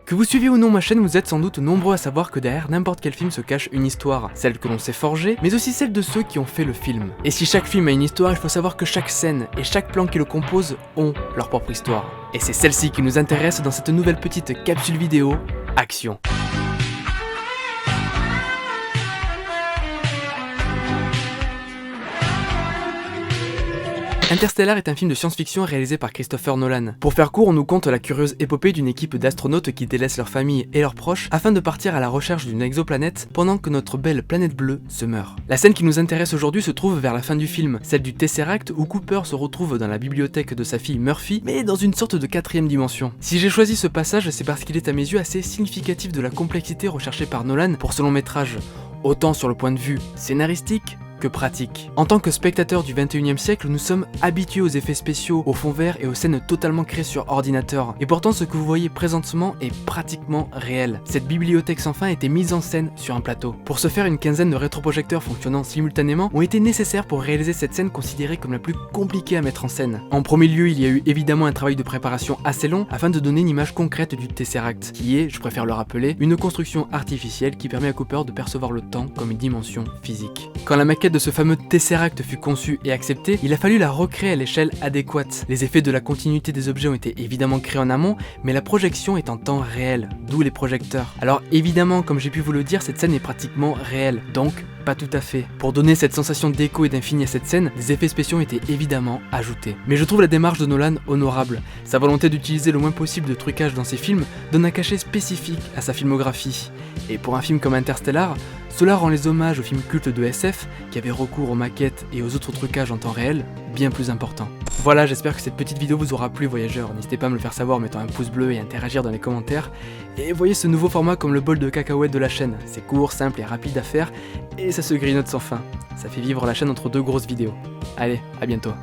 Que vous suivez ou non ma chaîne, vous êtes sans doute nombreux à savoir que derrière n'importe quel film se cache une histoire, celle que l'on s'est forgée, mais aussi celle de ceux qui ont fait le film. Et si chaque film a une histoire, il faut savoir que chaque scène et chaque plan qui le compose ont leur propre histoire. Et c'est celle-ci qui nous intéresse dans cette nouvelle petite capsule vidéo, Action. Interstellar est un film de science-fiction réalisé par Christopher Nolan. Pour faire court, on nous conte la curieuse épopée d'une équipe d'astronautes qui délaissent leur famille et leurs proches afin de partir à la recherche d'une exoplanète pendant que notre belle planète bleue se meurt. La scène qui nous intéresse aujourd'hui se trouve vers la fin du film, celle du Tesseract où Cooper se retrouve dans la bibliothèque de sa fille Murphy, mais dans une sorte de 4ème dimension. Si j'ai choisi ce passage, c'est parce qu'il est à mes yeux assez significatif de la complexité recherchée par Nolan pour ce long métrage, autant sur le point de vue scénaristique que pratique. En tant que spectateur du 21e siècle, nous sommes habitués aux effets spéciaux, aux fonds verts et aux scènes totalement créées sur ordinateur. Et pourtant, ce que vous voyez présentement est pratiquement réel. Cette bibliothèque sans fin a été mise en scène sur un plateau. Pour ce faire, une quinzaine de rétroprojecteurs fonctionnant simultanément ont été nécessaires pour réaliser cette scène considérée comme la plus compliquée à mettre en scène. En premier lieu, il y a eu évidemment un travail de préparation assez long afin de donner une image concrète du Tesseract, qui est, je préfère le rappeler, une construction artificielle qui permet à Cooper de percevoir le temps comme une dimension physique. Quand la maquette de ce fameux Tesseract fut conçue et acceptée, il a fallu la recréer à l'échelle adéquate. Les effets de la continuité des objets ont été évidemment créés en amont, mais la projection est en temps réel, d'où les projecteurs. Alors évidemment, comme j'ai pu vous le dire, cette scène est pratiquement réelle, donc pas tout à fait. Pour donner cette sensation d'écho et d'infini à cette scène, des effets spéciaux ont été évidemment ajoutés. Mais je trouve la démarche de Nolan honorable. Sa volonté d'utiliser le moins possible de trucage dans ses films donne un cachet spécifique à sa filmographie. Et pour un film comme Interstellar, cela rend les hommages aux films cultes de SF, qui avaient recours aux maquettes et aux autres trucages en temps réel, bien plus importants. Voilà, j'espère que cette petite vidéo vous aura plu voyageurs, n'hésitez pas à me le faire savoir en mettant un pouce bleu et à interagir dans les commentaires. Et voyez ce nouveau format comme le bol de cacahuètes de la chaîne, c'est court, simple et rapide à faire, et ça se grignote sans fin. Ça fait vivre la chaîne entre deux grosses vidéos. Allez, à bientôt.